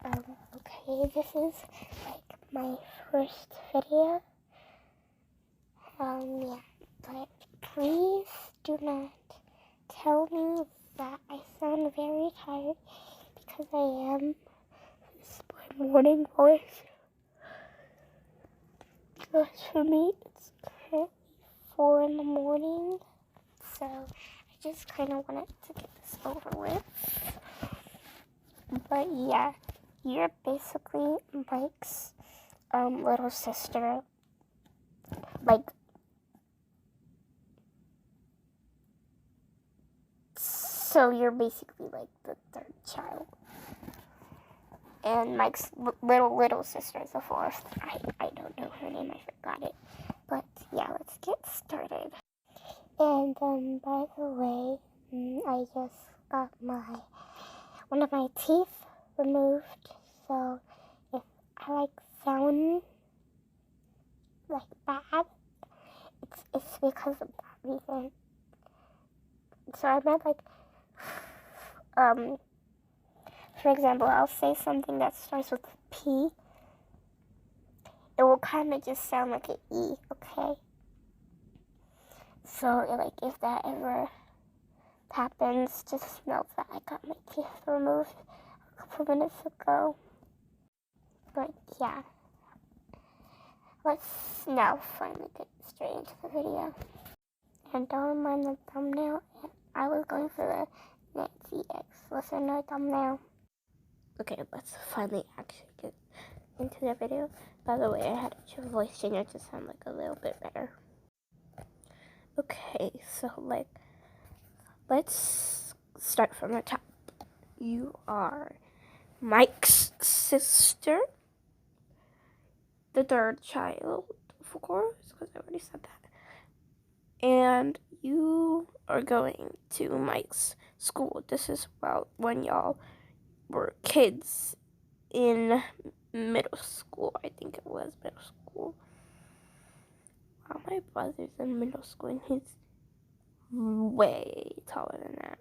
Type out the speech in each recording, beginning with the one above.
Okay, this is like my first video. Yeah, but please do not tell me that I sound very tired because I am. This is my morning voice. Because for me, it's currently 4 in the morning, so I just kind of wanted to get this over with. But yeah, you're basically Mike's little sister. Like, so you're basically like the third child. And Mike's little sister is the fourth. I don't know her name, I forgot it. But yeah, let's get started. And by the way, I just got one of my teeth removed. So if I sound bad, it's because of that reason. So I meant for example, I'll say something that starts with P. It will kind of just sound like an E, okay? So if that ever happens, just know that I got my teeth removed a couple minutes ago. But yeah, let's now finally get straight into the video. And don't mind the thumbnail. I was going for the Nancy X listener thumbnail. Okay, let's finally actually get into the video. By the way, I had a voice changer to sound like a little bit better. Okay, so let's start from the top. You are Mike's sister, the third child, of course, because I already said that. And you are going to Mike's school. This is about when y'all were kids in middle school. I think it was middle school. Wow, my brother's in middle school and he's way taller than that.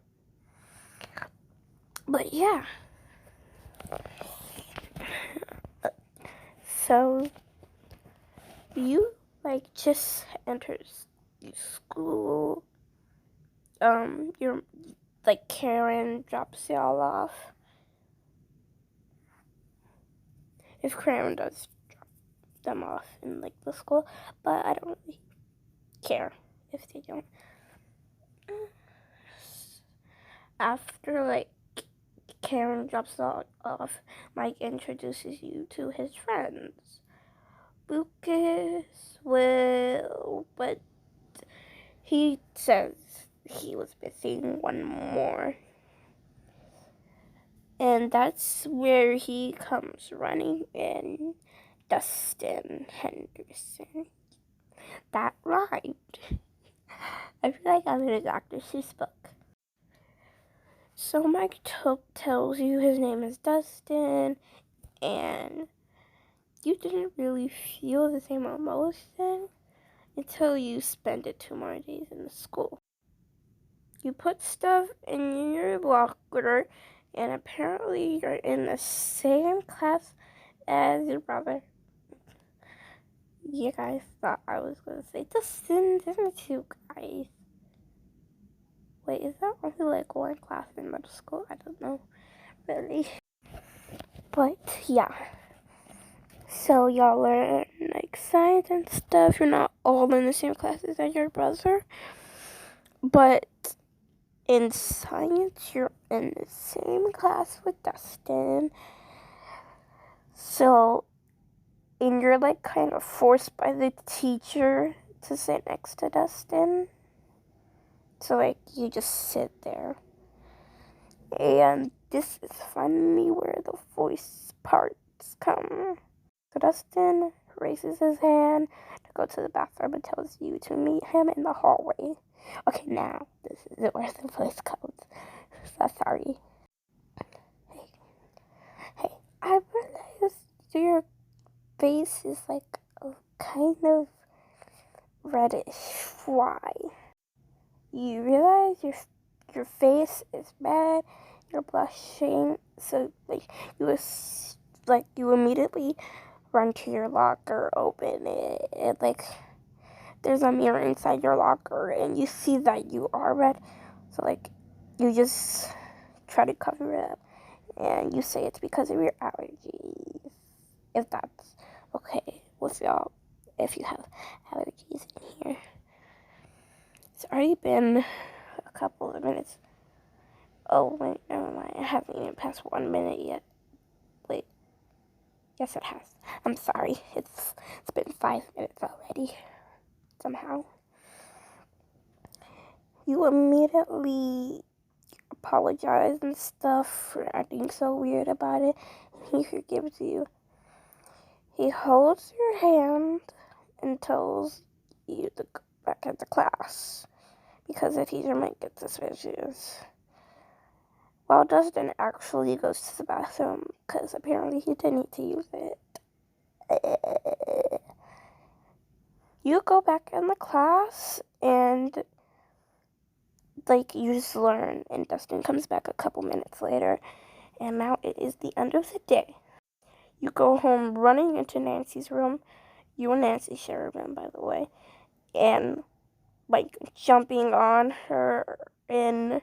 But yeah. So you just entered school. You're Karen drops y'all off. If Karen does drop them off in the school, but I don't really care if they don't. After Karen drops off, Mike introduces you to his friends. Lucas, but he says he was missing one more. And that's where he comes running in, Dustin Henderson. That rhymed. I feel like I'm in a Dr. Seuss book. So Mike tells you his name is Dustin, and you didn't really feel the same emotion until you spent 2 more days in the school. You put stuff in your locker, and apparently you're in the same class as your brother. You guys thought I was going to say Dustin, isn't you guys? Wait, is that only one class in middle school? I don't know, really. But yeah. So y'all learn science and stuff. You're not all in the same classes as your brother. But in science, you're in the same class with Dustin. So, and you're kind of forced by the teacher to sit next to Dustin. So you just sit there. And this is finally where the voice parts come. So Dustin raises his hand to go to the bathroom and tells you to meet him in the hallway. Okay, now this is where the voice comes. So sorry. Hey, I realized your face is kind of reddish. Why? You realize your face is bad. You're blushing. So you like, you immediately run to your locker, open it, and, like, there's a mirror inside your locker, and you see that you are red. So, like, you just try to cover it up, and you say it's because of your allergies. If that's okay with y'all, if you have allergies in here. It's already been a couple of minutes. Oh, wait, never mind. I haven't even passed 1 minute yet. Wait. Yes, it has. I'm sorry. It's been 5 minutes already. Somehow. You immediately apologize and stuff for acting so weird about it. He forgives you. He holds your hand and tells you to go back into class because the teacher might get suspicious. While Dustin actually goes to the bathroom because apparently he didn't need to use it. You go back in the class and, like, you just learn, and Dustin comes back a couple minutes later, and now it is the end of the day. You go home running into Nancy's room. You and Nancy share a room, by the way, and, like, jumping on her and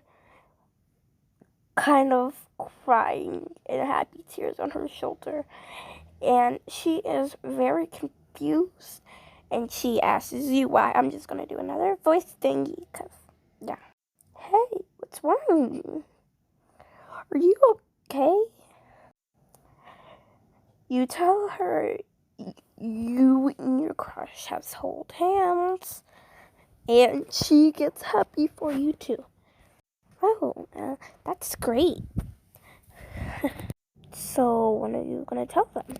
kind of crying and happy tears on her shoulder. And she is very confused, and she asks you why. I'm just gonna do another voice thingy, cause, yeah. Hey, what's wrong? Are you okay? You tell her you and your crush have hold hands, and she gets happy for you too. Oh, that's great. So, when are you gonna tell them?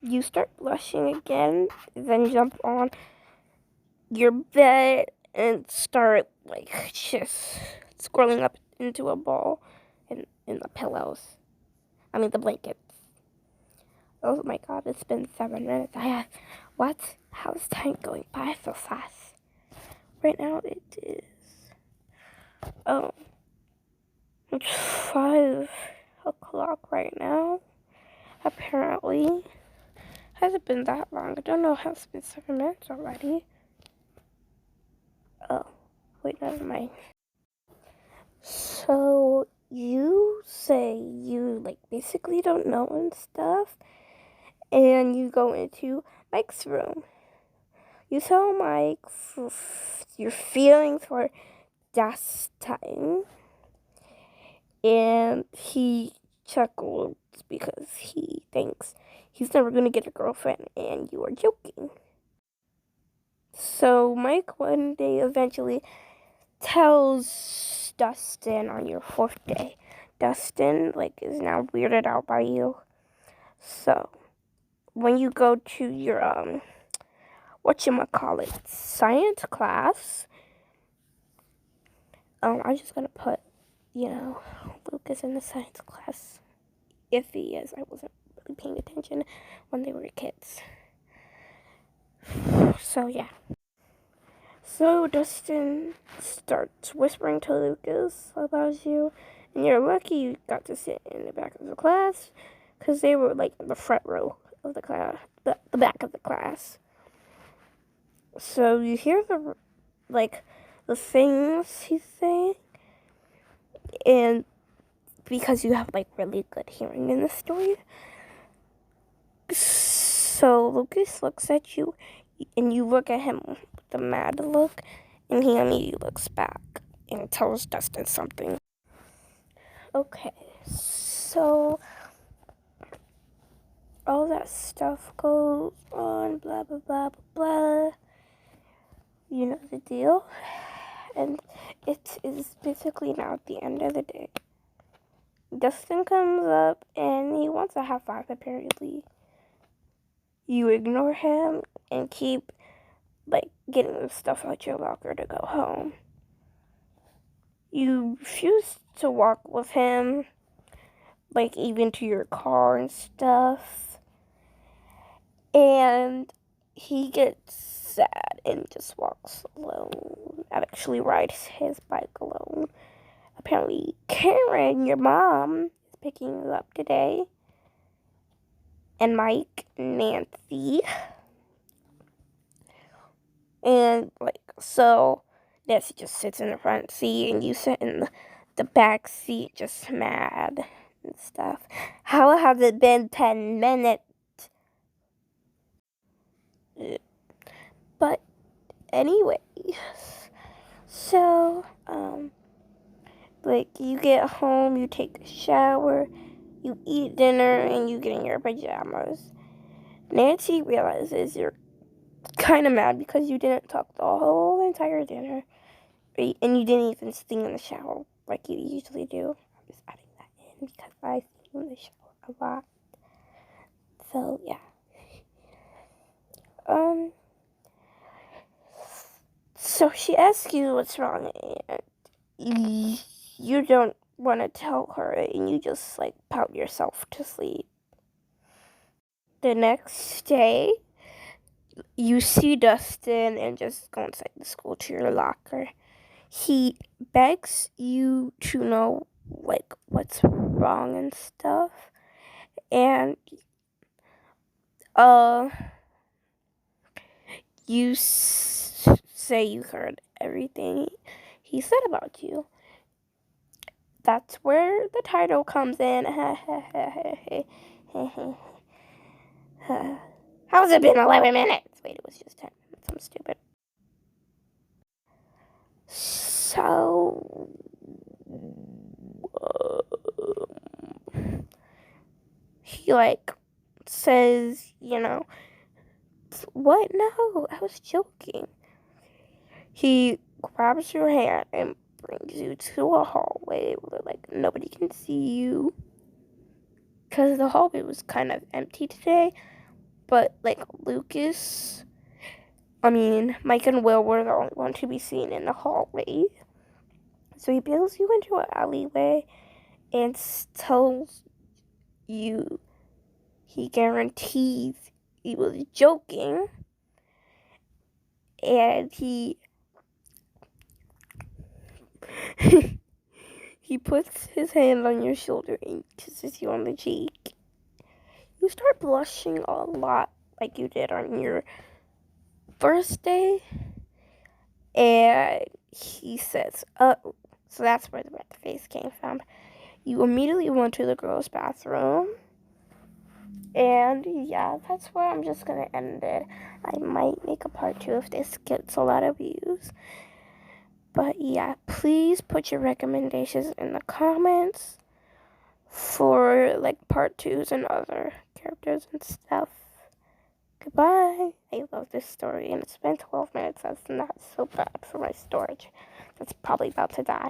You start blushing again, then jump on your bed and start, like, just scrolling up into a ball in the pillows. I mean, the blankets. Oh my god, it's been 7 minutes. What? How's time going by so fast? Right now it is, it's 5 o'clock right now. Apparently. Hasn't been that long. I don't know how it's been 7 minutes already. Oh, wait, never mind. So, you say you, like, basically don't know and stuff, and you go into Mike's room. You tell Mike your feelings for Dustin, and he chuckles because he thinks he's never going to get a girlfriend, and you are joking. So Mike one day eventually tells Dustin on your 4th day. Dustin, like, is now weirded out by you. So when you go to your whatchamacallit, science class, I'm just gonna put, Lucas in the science class. If he is, I wasn't really paying attention when they were kids. So yeah. So Dustin starts whispering to Lucas about you, and you're lucky you got to sit in the back of the class, because they were, like, in the front row of the class, the back of the class. So you hear the things he's saying, and because you have, like, really good hearing in the story, so Lucas looks at you, and you look at him with a mad look, and he immediately looks back and tells Dustin something. Okay, so all that stuff goes on, blah, blah, blah, blah, blah. You know the deal. And it is basically now at the end of the day. Dustin comes up, and he wants a high five, apparently. You ignore him and keep, like, getting the stuff out your locker to go home. You refuse to walk with him, like, even to your car and stuff. And he gets sad and just walks alone. Actually rides his bike alone. Apparently, Karen, your mom, is picking you up today. and Mike, Nancy, and so Nancy just sits in the front seat and you sit in the back seat just mad and stuff. How has it been 10 minutes? But anyway, so you get home, you take a shower, you eat dinner, and you get in your pajamas. Nancy realizes you're kind of mad because you didn't talk the whole entire dinner, and you didn't even sing in the shower like you usually do. I'm just adding that in because I sing in the shower a lot. So yeah. So she asks you what's wrong, and you don't want to tell her, and you just pout yourself to sleep. The next day, you see Dustin and just go inside the school to your locker. He begs you to know what's wrong and stuff, and you say you heard everything he said about you. That's where the title comes in. How's it been 11 minutes? Wait, it was just 10 minutes. I'm stupid. So, he says, what? No, I was joking. He grabs your hand and brings you to a hallway where nobody can see you, because the hallway was kind of empty today. But Mike and Will were the only one to be seen in the hallway. So he bails you into an alleyway and tells you he guarantees he was joking, and he puts his hand on your shoulder and kisses you on the cheek. You start blushing a lot like you did on your first day, and he says, oh, so that's where the red face came from. You immediately went to the girls' bathroom, and yeah, that's where I'm just gonna end it. I might make a part 2 if this gets a lot of views. But yeah, please put your recommendations in the comments for part 2s and other characters and stuff. Goodbye. I love this story, and it's been 12 minutes. That's not so bad for my storage. That's probably about to die.